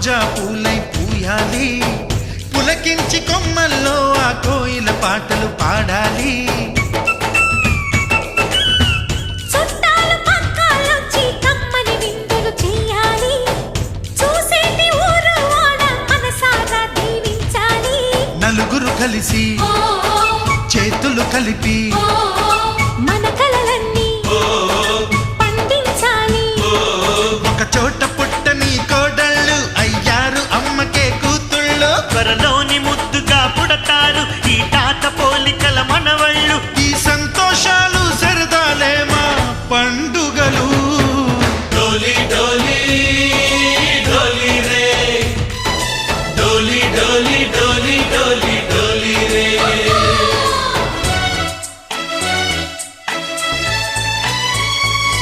రోజా పూలై పూయాలి, పులకించి కొమ్మల్లో ఆ కోయిల పాటలు పాడాలి. నలుగురు కలిసి చేతులు కలిపి మన కలలన్నీ పండించాలి. ఒక చోట పుట్టని కోడళ్ళు అయ్యారు అమ్మకే కూతుళ్ళు. త్వరలోని ముద్దుగా పుడతారు ఈ తాత పోలికల మనవళ్ళు. ఈ సంతోషాలు సరదాలే మా పండుగలు.